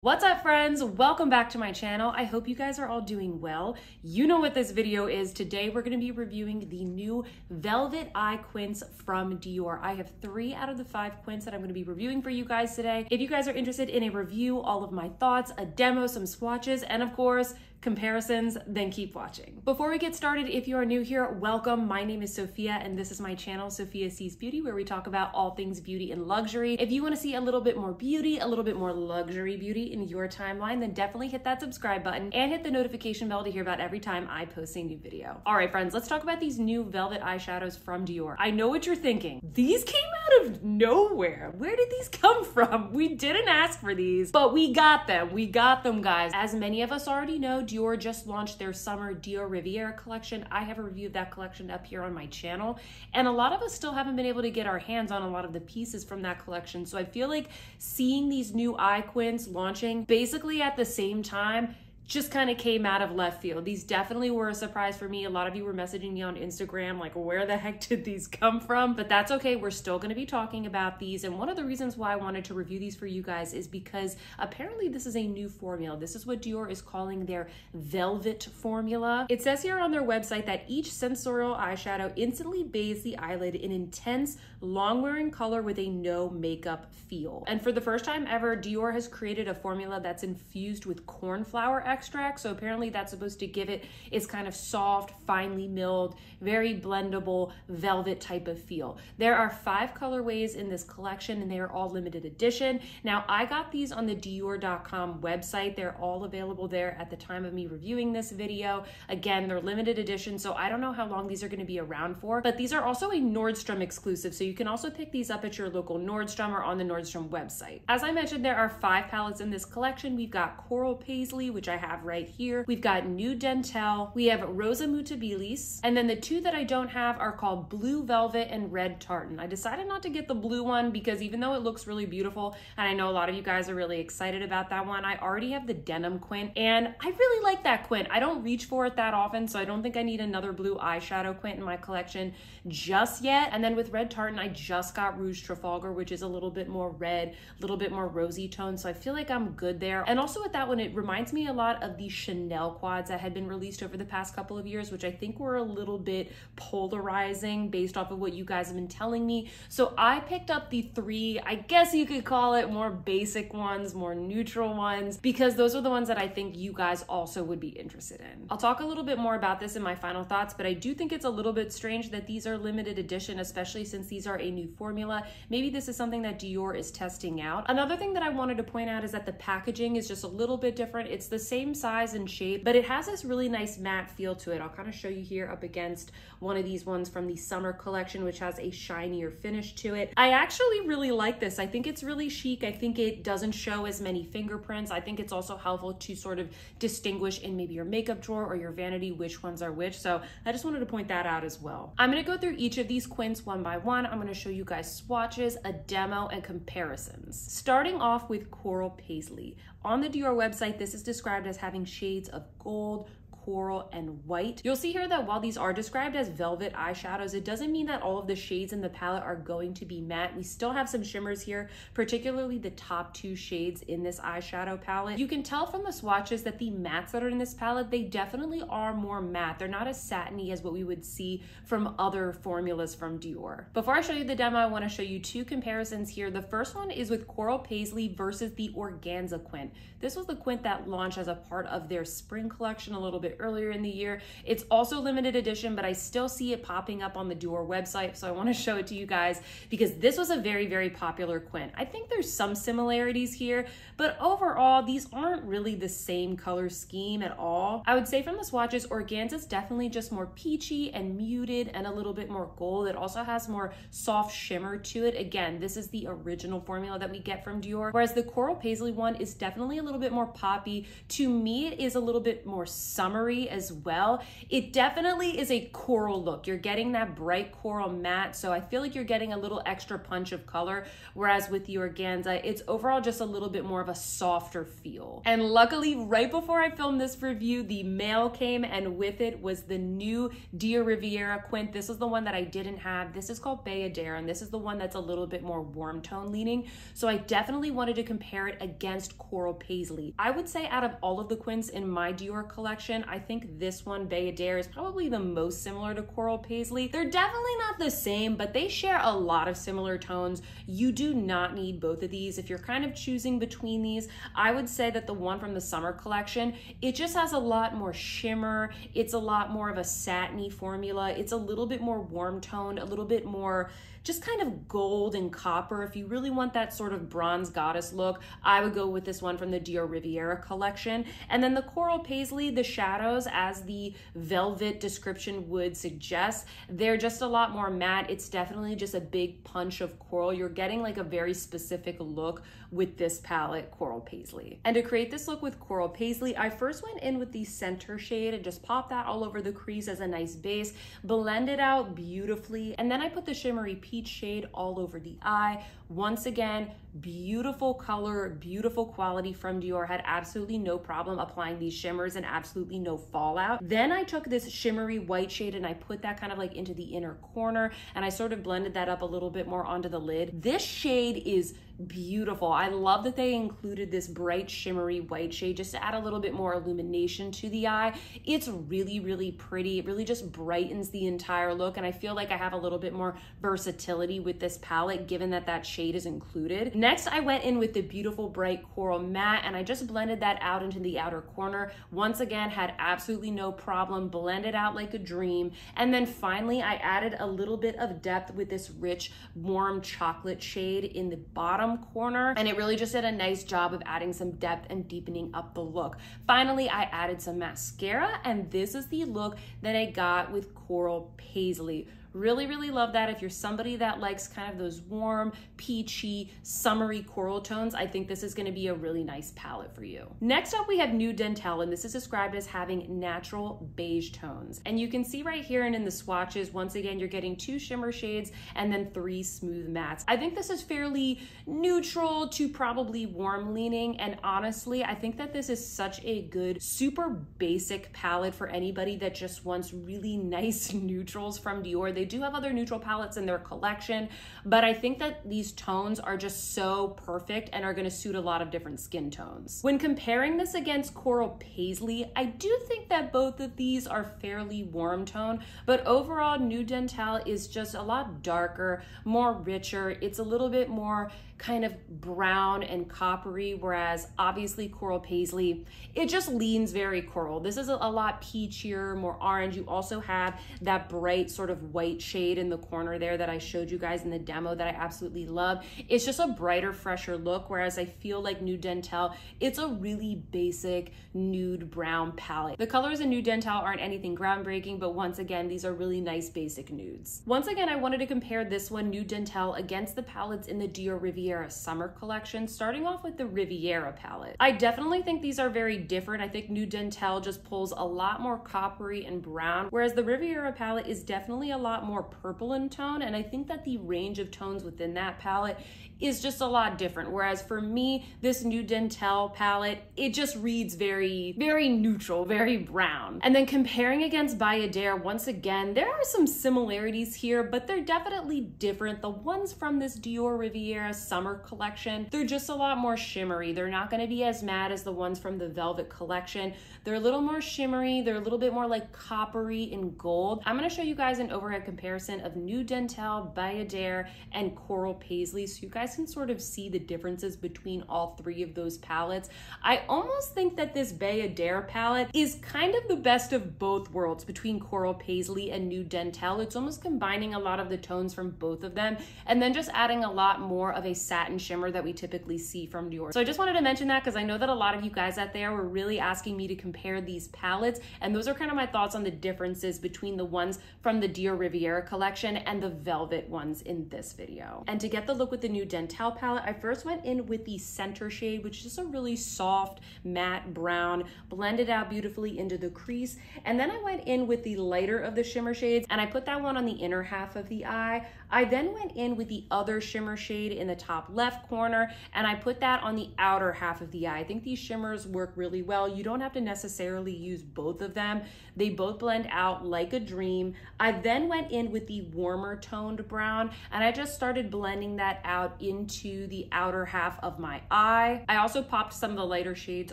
What's up, friends? Welcome back to my channel. I hope you guys are all doing well. You know what this video is. Today we're going to be reviewing the new Velvet Eye Quints from Dior. I have 3 out of the 5 quints that I'm going to be reviewing for you guys today. If you guys are interested in a review, all of my thoughts, a demo, some swatches, and of course, comparisons, then keep watching. Before we get started, if you are new here, welcome. My name is Sophia and this is my channel, Sophia Sees Beauty, where we talk about all things beauty and luxury. If you want to see a little bit more beauty, a little bit more luxury beauty in your timeline, then definitely hit that subscribe button and hit the notification bell to hear about every time I post a new video. All right, friends, let's talk about these new velvet eyeshadows from Dior. I know what you're thinking. These came out of nowhere. Where did these come from? We didn't ask for these, but we got them. We got them, guys. As many of us already know, Dior just launched their summer Dior Riviera collection. I have a review of that collection up here on my channel, and a lot of us still haven't been able to get our hands on a lot of the pieces from that collection. So I feel like seeing these new eye quints launching basically at the same time just kind of came out of left field. These definitely were a surprise for me. A lot of you were messaging me on Instagram like, where the heck did these come from? But that's okay. We're still going to be talking about these. And one of the reasons why I wanted to review these for you guys is because apparently this is a new formula. This is what Dior is calling their velvet formula. It says here on their website that each sensorial eyeshadow instantly bathes the eyelid in intense, long-wearing color with a no makeup feel. And for the first time ever, Dior has created a formula that's infused with cornflower extract. So apparently that's supposed to give it its kind of soft, finely milled, very blendable velvet type of feel. There are 5 colorways in this collection and they are all limited edition. Now I got these on the Dior.com website. They're all available there at the time of me reviewing this video. Again, they're limited edition, so I don't know how long these are going to be around for, but these are also a Nordstrom exclusive. So you can also pick these up at your local Nordstrom or on the Nordstrom website. As I mentioned, there are 5 palettes in this collection. We've got Coral Paisley, which I have right here. We've got Nude Dentelle. We have Rosa Mutabilis. And then the 2 that I don't have are called Blue Velvet and Red Tartan. I decided not to get the blue one because even though it looks really beautiful, and I know a lot of you guys are really excited about that one, I already have the denim quint and I really like that quint. I don't reach for it that often, so I don't think I need another blue eyeshadow quint in my collection just yet. And then with Red Tartan, I just got Rouge Trafalgar, which is a little bit more red, a little bit more rosy tone. So I feel like I'm good there. And also with that one, it reminds me a lot of the Chanel quads that had been released over the past couple of years, which I think were a little bit polarizing based off of what you guys have been telling me. So I picked up the 3, I guess you could call it more basic ones, more neutral ones, because those are the ones that I think you guys also would be interested in. I'll talk a little bit more about this in my final thoughts, but I do think it's a little bit strange that these are limited edition, especially since these are a new formula. Maybe this is something that Dior is testing out. Another thing that I wanted to point out is that the packaging is just a little bit different. It's the same size and shape, but it has this really nice matte feel to it. I'll kind of show you here up against one of these ones from the summer collection, which has a shinier finish to it. I actually really like this. I think it's really chic. I think it doesn't show as many fingerprints. I think it's also helpful to sort of distinguish in maybe your makeup drawer or your vanity which ones are which. So I just wanted to point that out as well. I'm going to go through each of these quints one by one. I'm going to show you guys swatches, a demo, and comparisons. Starting off with Coral Paisley. On the Dior website, this is described as having shades of gold, coral, and white. You'll see here that while these are described as velvet eyeshadows, it doesn't mean that all of the shades in the palette are going to be matte. We still have some shimmers here, particularly the top 2 shades in this eyeshadow palette. You can tell from the swatches that the mattes that are in this palette, they definitely are more matte. They're not as satiny as what we would see from other formulas from Dior. Before I show you the demo, I want to show you 2 comparisons here. The first one is with Coral Paisley versus the Organza quint. This was the quint that launched as a part of their spring collection a little bit earlier in the year. It's also limited edition, but I still see it popping up on the Dior website, so I want to show it to you guys because this was a very, very popular quint. I think there's some similarities here, but overall, these aren't really the same color scheme at all. I would say from the swatches, Organza is definitely just more peachy and muted and a little bit more gold. It also has more soft shimmer to it. Again, this is the original formula that we get from Dior, whereas the Coral Paisley one is definitely a little bit more poppy. To me, it is a little bit more summer summery as well. It definitely is a coral look. You're getting that bright coral matte, so I feel like you're getting a little extra punch of color, whereas with the Organza, it's overall just a little bit more of a softer feel. And luckily, right before I filmed this review, the mail came, and with it was the new Dior Riviera Quint. This is the one that I didn't have. This is called Bayadere, and this is the one that's a little bit more warm tone leaning. So I definitely wanted to compare it against Coral Paisley. I would say out of all of the Quints in my Dior collection, I think this one, Bayadere, is probably the most similar to Coral Paisley. They're definitely not the same, but they share a lot of similar tones. You do not need both of these. If you're kind of choosing between these, I would say that the one from the summer collection, it just has a lot more shimmer. It's a lot more of a satiny formula. It's a little bit more warm toned, a little bit more just kind of gold and copper. If you really want that sort of bronze goddess look, I would go with this one from the Dior Riviera collection. And then the Coral Paisley, the shadows, as the velvet description would suggest, they're just a lot more matte. It's definitely just a big punch of coral. You're getting like a very specific look with this palette, Coral Paisley. And to create this look with Coral Paisley, I first went in with the center shade and just popped that all over the crease as a nice base, blended out beautifully, and then I put the shimmery peach shade all over the eye. Once again, beautiful color, beautiful quality from Dior. Had absolutely no problem applying these shimmers and absolutely no fallout. Then I took this shimmery white shade and I put that kind of like into the inner corner, and I sort of blended that up a little bit more onto the lid. This shade is beautiful. I love that they included this bright shimmery white shade just to add a little bit more illumination to the eye. It's really, really pretty. It really just brightens the entire look, and I feel like I have a little bit more versatility with this palette given that that shade is included. Next, I went in with the beautiful bright coral matte, and I just blended that out into the outer corner. Once again, had absolutely no problem, blended out like a dream. And then finally, I added a little bit of depth with this rich, warm chocolate shade in the bottom corner, and it really just did a nice job of adding some depth and deepening up the look. Finally, I added some mascara, and this is the look that I got with Coral Paisley. Really, really love that. If you're somebody that likes kind of those warm, peachy, summery coral tones, I think this is going to be a really nice palette for you. Next up, we have Nude Dentelle, and this is described as having natural beige tones. And you can see right here and in the swatches, once again, you're getting 2 shimmer shades and then 3 smooth mattes. I think this is fairly neutral to probably warm leaning, and honestly, I think that this is such a good, super basic palette for anybody that just wants really nice neutrals from Dior. They do have other neutral palettes in their collection, but I think that these tones are just so perfect and are going to suit a lot of different skin tones. When comparing this against Coral Paisley, I do think that both of these are fairly warm tone, but overall Nude Dentelle is just a lot darker, more richer. It's a little bit more kind of brown and coppery, whereas obviously Coral Paisley, it just leans very coral. This is a lot peachier, more orange. You also have that bright sort of white shade in the corner there that I showed you guys in the demo that I absolutely love. It's just a brighter, fresher look, whereas I feel like Nude Dentelle, it's a really basic nude brown palette. The colors in Nude Dentelle aren't anything groundbreaking, but once again, these are really nice basic nudes. Once again, I wanted to compare this one, Nude Dentelle, against the palettes in the Dior Riviera summer collection, starting off with the Riviera palette. I definitely think these are very different. I think Nude Dentelle just pulls a lot more coppery and brown, whereas the Riviera palette is definitely a lot more purple in tone, and I think that the range of tones within that palette is just a lot different. Whereas for me, this Nude Dentelle palette, it just reads very, very neutral, very brown. And then comparing against Bayadere, once again, there are some similarities here, but they're definitely different. The ones from this Dior Riviera summer collection, they're just a lot more shimmery. They're not gonna be as matte as the ones from the Velvet collection. They're a little more shimmery. They're a little bit more like coppery and gold. I'm gonna show you guys an overhead comparison of Nude Dentelle, Bayadere, and Coral Paisley, so you guys can sort of see the differences between all 3 of those palettes. I almost think that this Bayadere palette is kind of the best of both worlds between Coral Paisley and Nude Dentelle. It's almost combining a lot of the tones from both of them and then just adding a lot more of a satin shimmer that we typically see from Dior. So I just wanted to mention that because I know that a lot of you guys out there were really asking me to compare these palettes, and those are kind of my thoughts on the differences between the ones from the Dior Riviera collection and the velvet ones in this video. And to get the look with the Nude Dentelle palette, I first went in with the center shade, which is just a really soft matte brown, blended out beautifully into the crease. And then I went in with the lighter of the shimmer shades, and I put that one on the inner half of the eye. I then went in with the other shimmer shade in the top left corner, and I put that on the outer half of the eye. I think these shimmers work really well. You don't have to necessarily use both of them. They both blend out like a dream. I then went in with the warmer toned brown, and I just started blending that out into the outer half of my eye. I also popped some of the lighter shades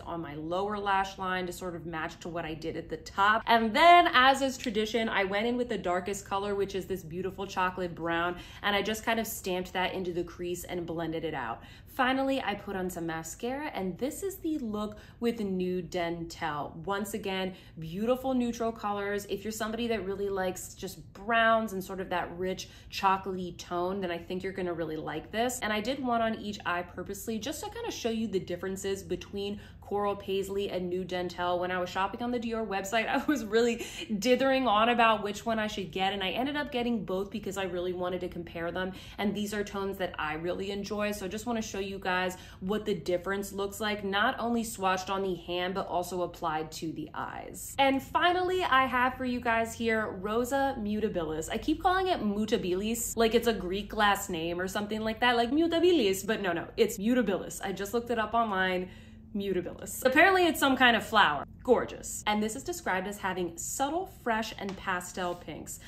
on my lower lash line to sort of match to what I did at the top. And then, as is tradition, I went in with the darkest color, which is this beautiful chocolate brown, and I just kind of stamped that into the crease and blended it out. Finally, I put on some mascara, and this is the look with Nude Dentelle. Once again, beautiful neutral colors. If you're somebody that really likes just browns and sort of that rich chocolatey tone, then I think you're gonna really like this. And I did one on each eye purposely just to kind of show you the differences between Coral Paisley and Nude Dentelle. When I was shopping on the Dior website, I was really dithering on about which one I should get, and I ended up getting both because I really wanted to compare them, and these are tones that I really enjoy. So I just want to show you guys what the difference looks like, not only swatched on the hand, but also applied to the eyes. And finally, I have for you guys here Rosa Mutabilis. I keep calling it Mutabilis, like it's a Greek last name or something like that, like Mutabilis, but no, it's Mutabilis. I just looked it up online. Mutabilis. Apparently it's some kind of flower. Gorgeous. And this is described as having subtle, fresh, and pastel pinks.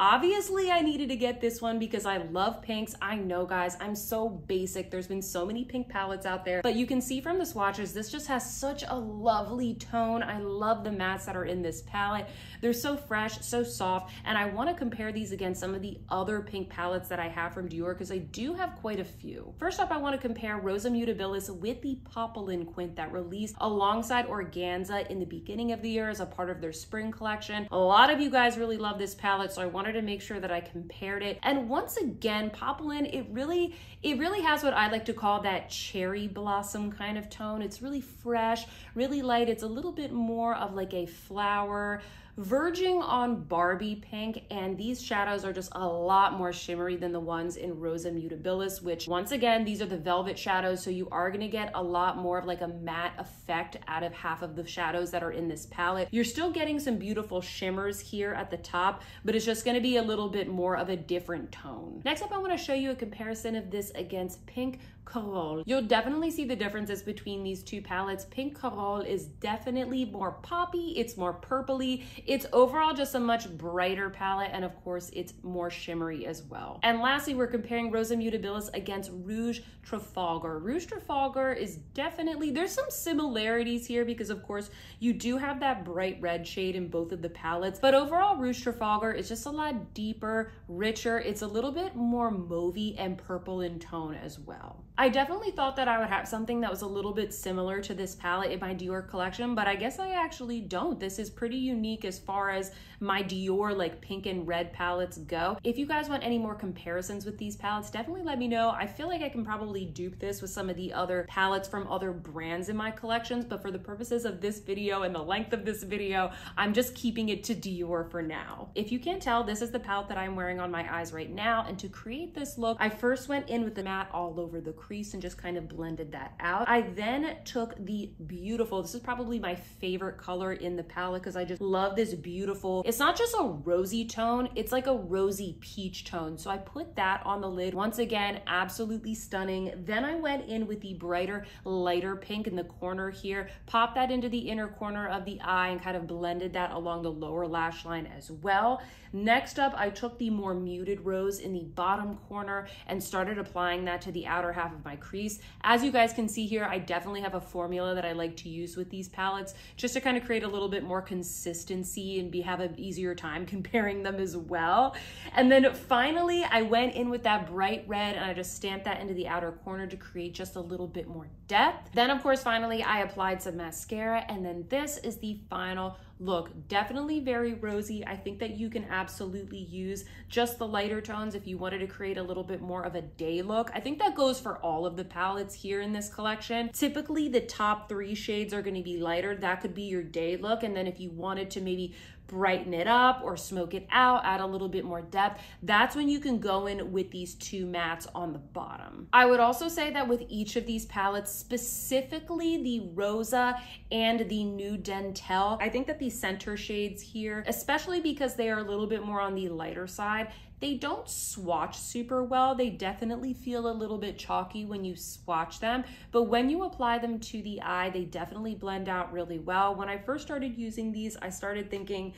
Obviously, I needed to get this one because I love pinks. I know, guys, I'm so basic. There's been so many pink palettes out there, but you can see from the swatches, this just has such a lovely tone. I love the mattes that are in this palette. They're so fresh, so soft, and I want to compare these against some of the other pink palettes that I have from Dior because I do have quite a few. First up, I want to compare Rosa Mutabilis with the Popeline Quint that released alongside Organza in the beginning of the year as a part of their spring collection. A lot of you guys really love this palette, so I wanted to make sure that I compared it. And once again, Popeline, it really has what I like to call that cherry blossom kind of tone. It's really fresh, really light. It's a little bit more of like a flower, verging on Barbie pink, and these shadows are just a lot more shimmery than the ones in Rosa Mutabilis, which once again, these are the velvet shadows, so you are gonna get a lot more of like a matte effect out of half of the shadows that are in this palette. You're still getting some beautiful shimmers here at the top, but it's just gonna be a little bit more of a different tone. Next up, I wanna show you a comparison of this against Pink Corolle. You'll definitely see the differences between these two palettes. Pink Corolle is definitely more poppy, it's more purpley, it's overall just a much brighter palette, and of course it's more shimmery as well. And lastly, we're comparing Rosa Mutabilis against Rouge Trafalgar. Rouge Trafalgar is definitely, there's some similarities here because of course you do have that bright red shade in both of the palettes, but overall Rouge Trafalgar is just a lot deeper, richer. It's a little bit more mauvey and purple in tone as well. I definitely thought that I would have something that was a little bit similar to this palette in my Dior collection, but I guess I actually don't. This is pretty unique as far as my Dior like pink and red palettes go. If you guys want any more comparisons with these palettes, definitely let me know. I feel like I can probably dupe this with some of the other palettes from other brands in my collections, but for the purposes of this video and the length of this video, I'm just keeping it to Dior for now. If you can't tell, this is the palette that I'm wearing on my eyes right now, and to create this look, I first went in with the matte all over the crease and just kind of blended that out. I then took the beautiful, this is probably my favorite color in the palette because I just love this beautiful, it's not just a rosy tone, it's like a rosy peach tone. So I put that on the lid. Once again, absolutely stunning. Then I went in with the brighter, lighter pink in the corner here, popped that into the inner corner of the eye and kind of blended that along the lower lash line as well. Next up, I took the more muted rose in the bottom corner and started applying that to the outer half of my crease. As you guys can see here, I definitely have a formula that I like to use with these palettes just to kind of create a little bit more consistency and have an easier time comparing them as well. And then finally, I went in with that bright red and I just stamped that into the outer corner to create just a little bit more depth. Then of course, finally, I applied some mascara, and then this is the final look. Definitely very rosy. I think that you can absolutely use just the lighter tones if you wanted to create a little bit more of a day look. I think that goes for all of the palettes here in this collection. Typically the top 3 shades are going to be lighter. That could be your day look. And then if you wanted to maybe brighten it up or smoke it out, add a little bit more depth, that's when you can go in with these 2 mattes on the bottom. I would also say that with each of these palettes, specifically the Rosa and the Nude Dentelle, I think that these center shades here, especially because they are a little bit more on the lighter side, they don't swatch super well. They definitely feel a little bit chalky when you swatch them, but when you apply them to the eye, they definitely blend out really well. When I first started using these, I started thinking,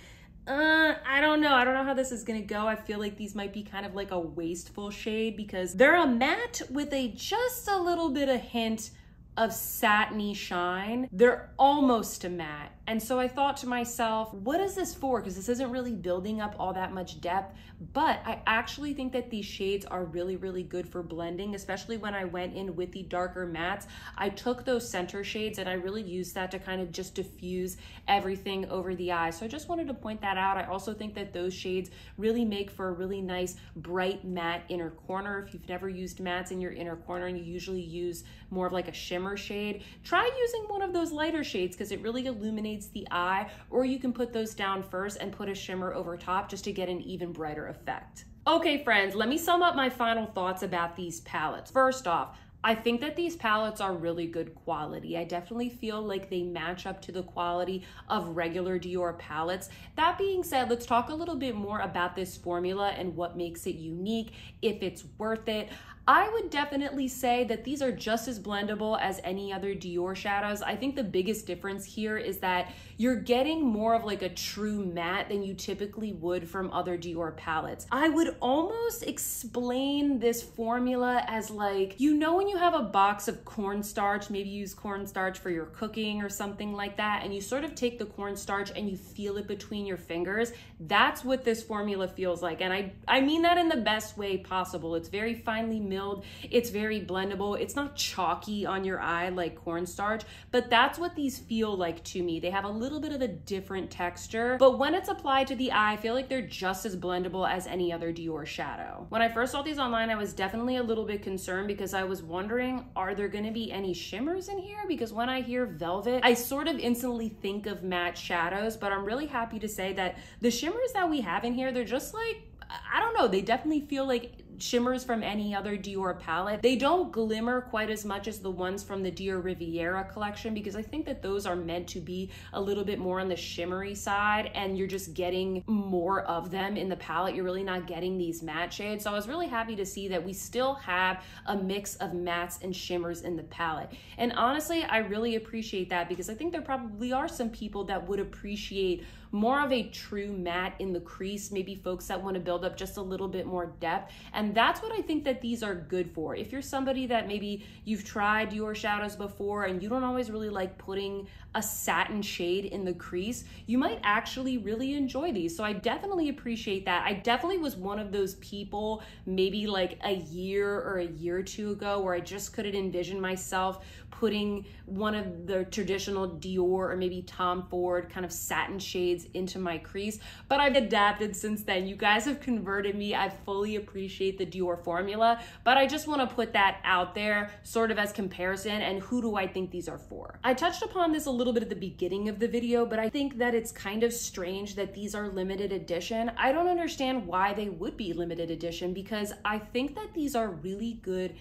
I don't know how this is gonna go. I feel like these might be kind of like a wasteful shade because they're a matte with just a little bit of hint of satiny shine. They're almost a matte. And so I thought to myself, what is this for? Because this isn't really building up all that much depth, but I actually think that these shades are really, really good for blending, especially when I went in with the darker mattes. I took those center shades and I really used that to kind of just diffuse everything over the eye. So I just wanted to point that out. I also think that those shades really make for a really nice, bright matte inner corner. If you've never used mattes in your inner corner and you usually use more of like a shimmer shade, try using one of those lighter shades because it really illuminates the eye, or you can put those down first and put a shimmer over top just to get an even brighter effect. Okay friends, let me sum up my final thoughts about these palettes. First off, I think that these palettes are really good quality. I definitely feel like they match up to the quality of regular Dior palettes. That being said, let's talk a little bit more about this formula and what makes it unique, if it's worth it. I would definitely say that these are just as blendable as any other Dior shadows. I think the biggest difference here is that you're getting more of like a true matte than you typically would from other Dior palettes. I would almost explain this formula as like, you know, when you have a box of cornstarch, maybe you use cornstarch for your cooking or something like that, and you sort of take the cornstarch and you feel it between your fingers. That's what this formula feels like. And I mean that in the best way possible. It's very finely milled, it's very blendable, it's not chalky on your eye like cornstarch, but that's what these feel like to me. They have a little bit of a different texture, but when it's applied to the eye, I feel like they're just as blendable as any other Dior shadow. When I first saw these online, I was definitely a little bit concerned because I was wondering, are there going to be any shimmers in here? Because when I hear velvet, I sort of instantly think of matte shadows, but I'm really happy to say that the shimmers that we have in here, they're just like, I don't know, they definitely feel like shimmers from any other Dior palette. They don't glimmer quite as much as the ones from the Dior Riviera collection because I think that those are meant to be a little bit more on the shimmery side and you're just getting more of them in the palette. You're really not getting these matte shades. So I was really happy to see that we still have a mix of mattes and shimmers in the palette. And honestly, I really appreciate that because I think there probably are some people that would appreciate more of a true matte in the crease, maybe folks that want to build up just a little bit more depth. And that's what I think that these are good for. If you're somebody that maybe you've tried Dior shadows before and you don't always really like putting a satin shade in the crease, you might actually really enjoy these. So I definitely appreciate that. I definitely was one of those people maybe like a year or two ago where I just couldn't envision myself putting one of the traditional Dior or maybe Tom Ford kind of satin shades into my crease, but I've adapted since then. You guys have converted me. I fully appreciate the Dior formula, but I just want to put that out there sort of as comparison and who do I think these are for. I touched upon this a little bit at the beginning of the video, but I think that it's kind of strange that these are limited edition. I don't understand why they would be limited edition because I think that these are really good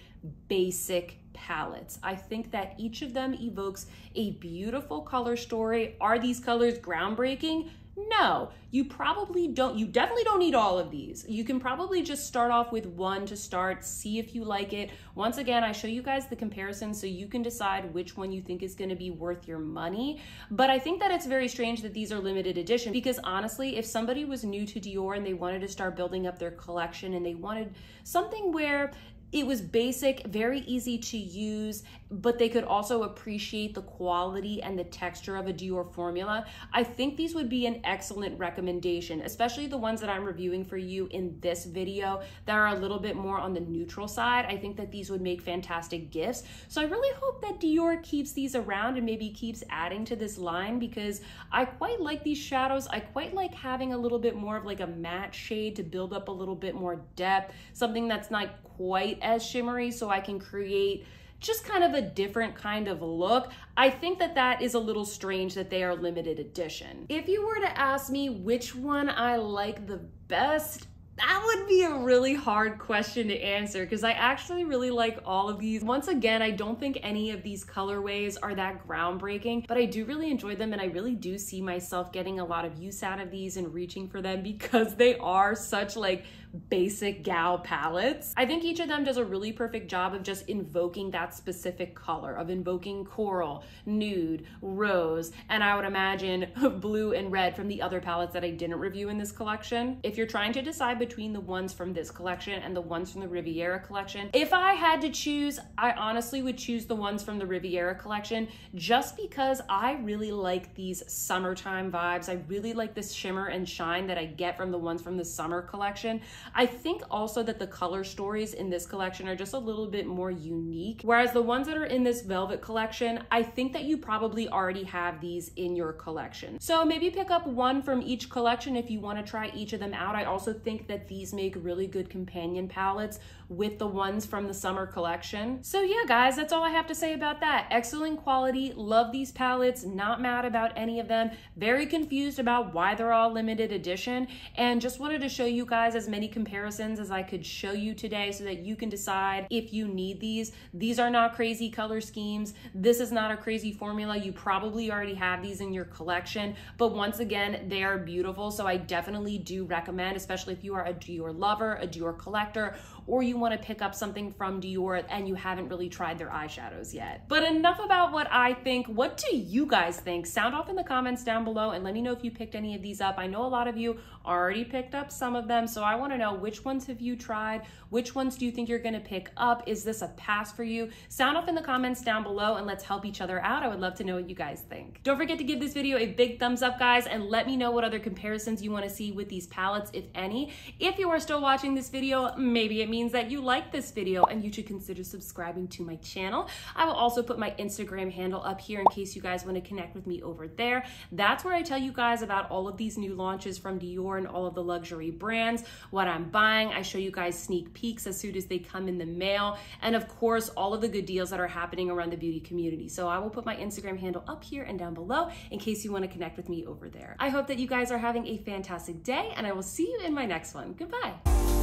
basic palettes. I think that each of them evokes a beautiful color story. Are these colors groundbreaking? No, you definitely don't need all of these. You can probably just start off with one to start, see if you like it. Once again, I show you guys the comparison so you can decide which one you think is going to be worth your money. But I think that it's very strange that these are limited edition because honestly, if somebody was new to Dior and they wanted to start building up their collection and they wanted something where It was basic, very easy to use, but they could also appreciate the quality and the texture of a Dior formula. I think these would be an excellent recommendation, especially the ones that I'm reviewing for you in this video that are a little bit more on the neutral side. I think that these would make fantastic gifts. So I really hope that Dior keeps these around and maybe keeps adding to this line, because I quite like these shadows. I quite like having a little bit more of like a matte shade to build up a little bit more depth, something that's not quite as shimmery, so I can create just kind of a different kind of look. I think that that is a little strange that they are limited edition. If you were to ask me which one I like the best, that would be a really hard question to answer, because I actually really like all of these. Once again, I don't think any of these colorways are that groundbreaking, but I do really enjoy them, and I really do see myself getting a lot of use out of these and reaching for them because they are such like basic gal palettes. I think each of them does a really perfect job of just invoking that specific color, of invoking coral, nude, rose, and I would imagine blue and red from the other palettes that I didn't review in this collection. If you're trying to decide between the ones from this collection and the ones from the Riviera collection, if I had to choose, I honestly would choose the ones from the Riviera collection, just because I really like these summertime vibes. I really like this shimmer and shine that I get from the ones from the summer collection. I think also that the color stories in this collection are just a little bit more unique, whereas the ones that are in this Velvet collection, I think that you probably already have these in your collection. So maybe pick up one from each collection if you want to try each of them out. I also think that these make really good companion palettes with the ones from the summer collection. So yeah, guys, that's all I have to say about that. Excellent quality, love these palettes, not mad about any of them, very confused about why they're all limited edition, and just wanted to show you guys as many comparisons as I could show you today so that you can decide if you need these. These are not crazy color schemes. This is not a crazy formula. You probably already have these in your collection, but once again, they are beautiful. So I definitely do recommend, especially if you are a Dior lover, a Dior collector, or you want to pick up something from Dior and you haven't really tried their eyeshadows yet. But enough about what I think. What do you guys think? Sound off in the comments down below and let me know if you picked any of these up. I know a lot of you already picked up some of them, so I want to know which ones have you tried? Which ones do you think you're going to pick up? Is this a pass for you? Sound off in the comments down below and let's help each other out. I would love to know what you guys think. Don't forget to give this video a big thumbs up, guys, and let me know what other comparisons you want to see with these palettes, if any. If you are still watching this video, maybe it means that you like this video and you should consider subscribing to my channel. I will also put my Instagram handle up here in case you guys want to connect with me over there. That's where I tell you guys about all of these new launches from Dior and all of the luxury brands, what I'm buying. I show you guys sneak peeks as soon as they come in the mail, and of course all of the good deals that are happening around the beauty community. So I will put my Instagram handle up here and down below in case you want to connect with me over there. I hope that you guys are having a fantastic day, and I will see you in my next one. Goodbye.